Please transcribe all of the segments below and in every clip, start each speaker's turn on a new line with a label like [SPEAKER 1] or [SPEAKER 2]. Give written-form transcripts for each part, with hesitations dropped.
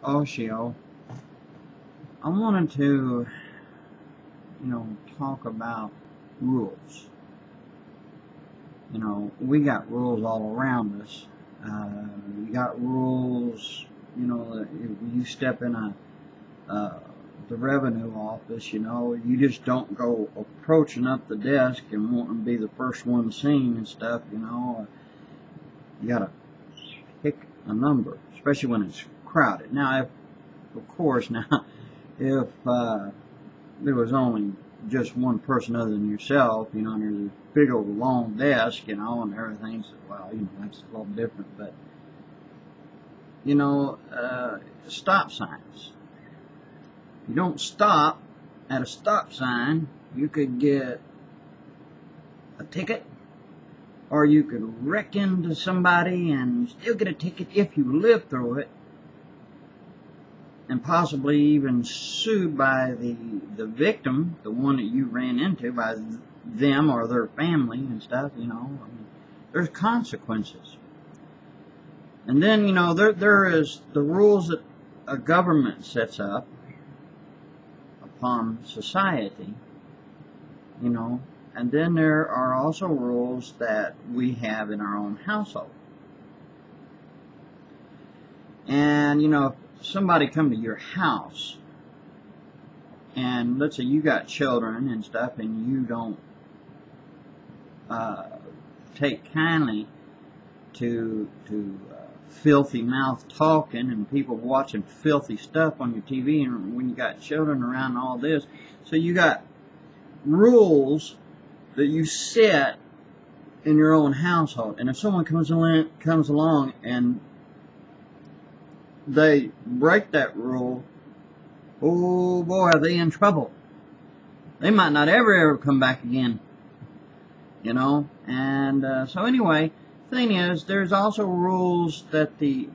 [SPEAKER 1] Oshio, I wanted to, talk about rules. We got rules all around us. You got rules, that if you step in the revenue office, you just don't go approaching up the desk and wanting to be the first one seen and stuff, You gotta pick a number, especially when it's crowded. Now, if there was only just one person other than yourself, and there's a big old long desk, and everything, so, well, that's a little different, but, stop signs. You don't stop at a stop sign, you could get a ticket, or you could wreck into somebody and still get a ticket if you live through it, and possibly even sued by the victim, the one that you ran into, by them or their family and stuff, there's consequences. And then, there is the rules that a government sets up upon society, and then there are also rules that we have in our own household. And, if somebody come to your house, and let's say you got children and stuff, and you don't take kindly to filthy mouth talking and people watching filthy stuff on your TV, and when you got children around and all this, so you got rules that you set in your own household. And if someone comes along and they break that rule, oh boy, are they in trouble. They might not ever come back again, and so anyway, thing is, there's also rules that the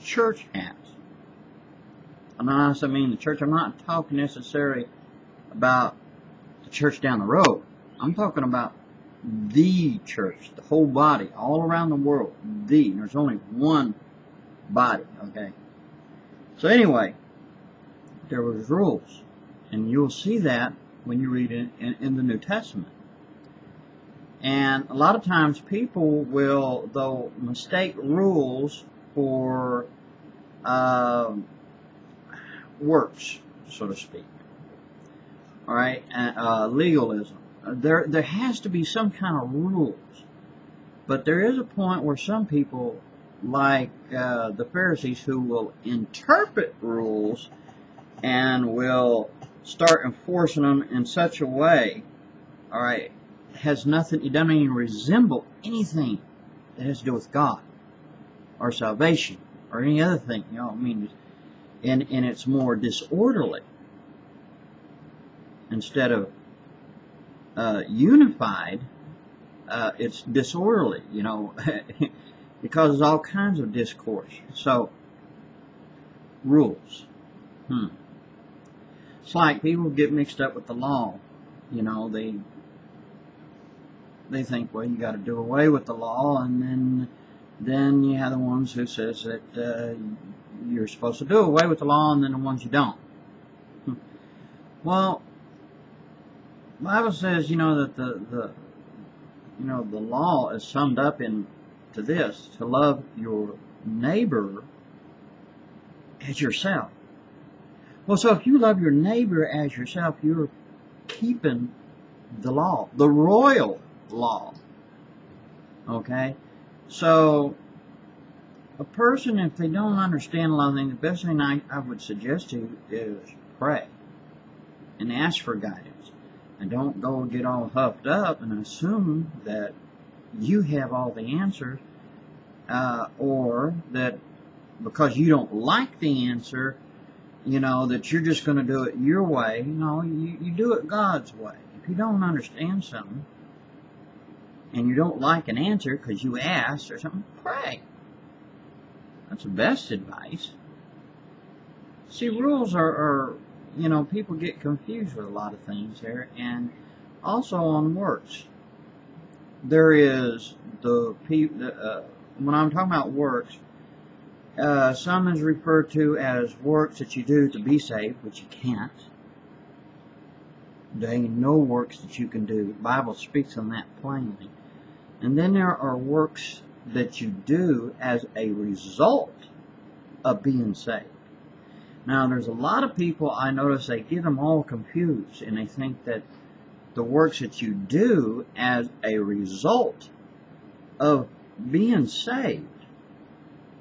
[SPEAKER 1] church has. And when I mean the church, I'm not talking necessarily about the church down the road. I'm talking about the church, the whole body, all around the world. There's only one body, okay? So anyway, there was rules, and you'll see that when you read it in the New Testament. And a lot of times people will, though, mistake rules for works, so to speak. All right, legalism. There has to be some kind of rules, but there is a point where some people, like the Pharisees, who will interpret rules and will start enforcing them in such a way, all right, has nothing, it doesn't even resemble anything that has to do with God or salvation or any other thing, and it's more disorderly instead of unified. It's disorderly, it causes all kinds of discourse. So, rules. It's like people get mixed up with the law. They think, well, you got to do away with the law, and then you have the ones who says that you're supposed to do away with the law, and then the ones you don't. Well, the Bible says, that the law is summed up into this: to love your neighbor as yourself. Well, so if you love your neighbor as yourself, you're keeping the law, the royal law. Okay? So, a person, if they don't understand a lot of things, the best thing I would suggest to you is pray and ask for guidance. And don't go get all huffed up and assume that you have all the answers, or that because you don't like the answer, that you're just going to do it your way. No, you do it God's way. If you don't understand something, and you don't like an answer because you asked or something, pray. That's the best advice. See, rules are people get confused with a lot of things here, and also on works. There is when I'm talking about works, Some is referred to as works that you do to be saved, which you can't. There ain't no works that you can do. The Bible speaks on that plainly. And then there are works that you do as a result of being saved. Now, there's a lot of people, I notice, they get them all confused, and they think that the works that you do as a result of being saved,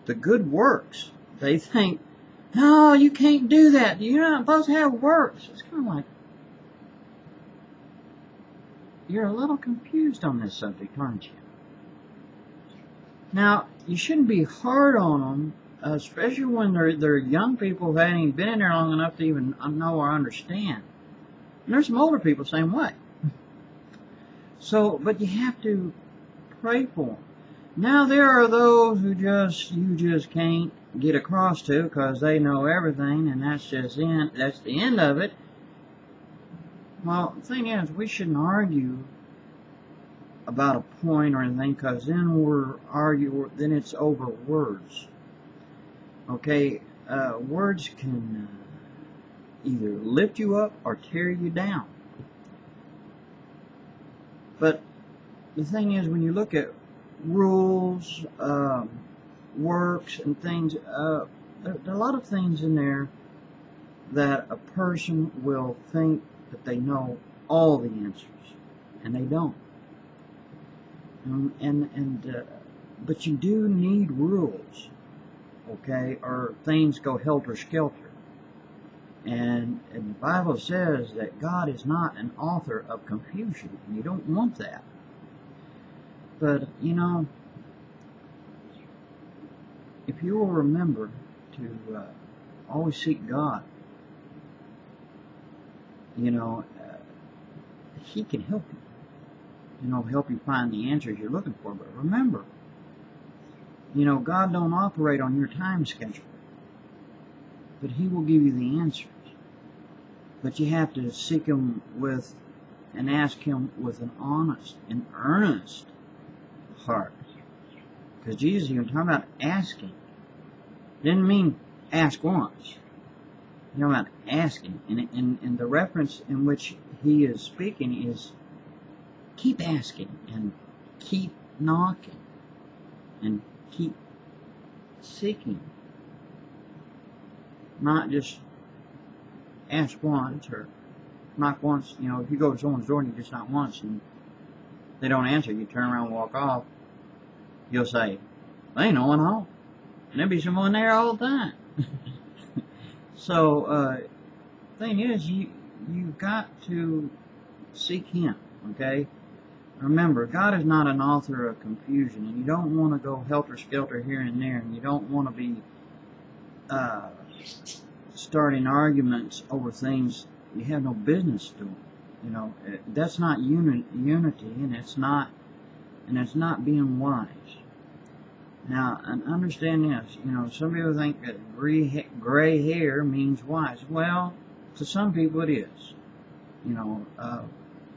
[SPEAKER 1] the good works, they think, no, you can't do that. You're not supposed to have works. It's kind of like, you're a little confused on this subject, aren't you? Now, you shouldn't be hard on them, especially when they're young people who haven't even been in there long enough to even know or understand. And there's some older people the same way. So, but you have to pray for them. Now, there are those who you just can't get across to because they know everything, and that's the end of it. Well, the thing is, we shouldn't argue about a point or anything, because then then it's over words. Okay, words can either lift you up or tear you down. But the thing is, when you look at rules, works, and things, there are a lot of things in there that a person will think that they know all the answers, and they don't. But you do need rules, okay, or things go helter-skelter. And the Bible says that God is not an author of confusion, and you don't want that. But, you know, if you will remember to always seek God, you know, He can help you. You know, help you find the answers you're looking for. But remember, you know, God don't operate on your time schedule, but He will give you the answers. But you have to seek Him with and ask Him with an honest and earnest heart. Because Jesus, even talking about asking, didn't mean ask once. You know about asking, and the reference in which He is speaking is keep asking and keep knocking and keep seeking. Not just ask once or knock once. You know, if you go to someone's door and you just knock once and they don't answer, you turn around and walk off, you'll say, "There ain't no one home." And there'll be someone there all the time. So, thing is, you've got to seek Him, okay? Remember, God is not an author of confusion, and you don't want to go helter-skelter here and there, and you don't want to be starting arguments over things you have no business doing. You know, that's not unity, and it's not being wise. Now, and understand this, you know, some people think that gray hair means wise. Well, to some people it is, you know,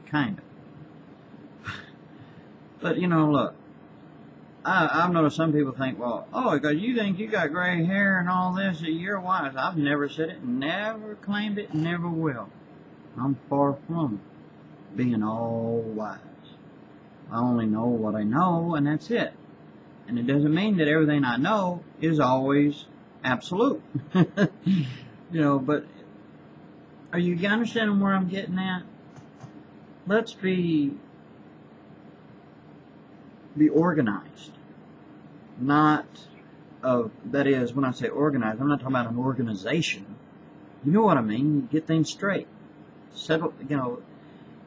[SPEAKER 1] kind of. But, you know, look, I've noticed some people think, well, oh, because you think you got gray hair and all this, that you're wise. I've never said it, never claimed it, never will. I'm far from being all wise. I only know what I know, and that's it. And it doesn't mean that everything I know is always absolute. You know, but are you understanding where I'm getting at? Let's be organized. Not of, that is, when I say organized, I'm not talking about an organization. You know what I mean? You get things straight. Settle, you know,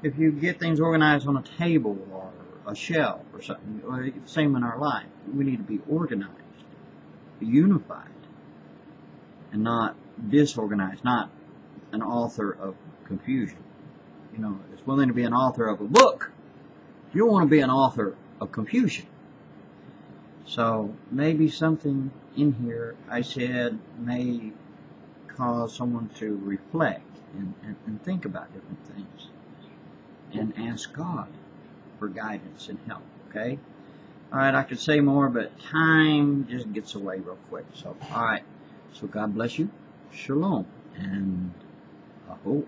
[SPEAKER 1] if you get things organized on a table or a shelf or something, or same in our life, we need to be organized, be unified, and not disorganized, not an author of confusion. You know, it's one thing to be an author of a book. You don't want to be an author of confusion. So maybe something in here I said may cause someone to reflect and think about different things and ask God for guidance and help, okay? Alright, I could say more, but time just gets away real quick. So, alright. So God bless you. Shalom. And I hope